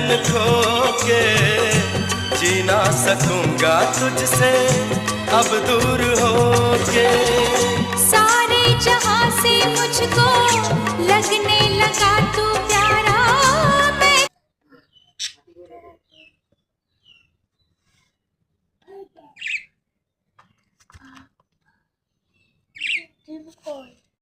चैन खो के जी ना सकूंगा तुझसे अब दूर होके। सारे जहां से मुझको लगने लगा तू प्यारा। मैं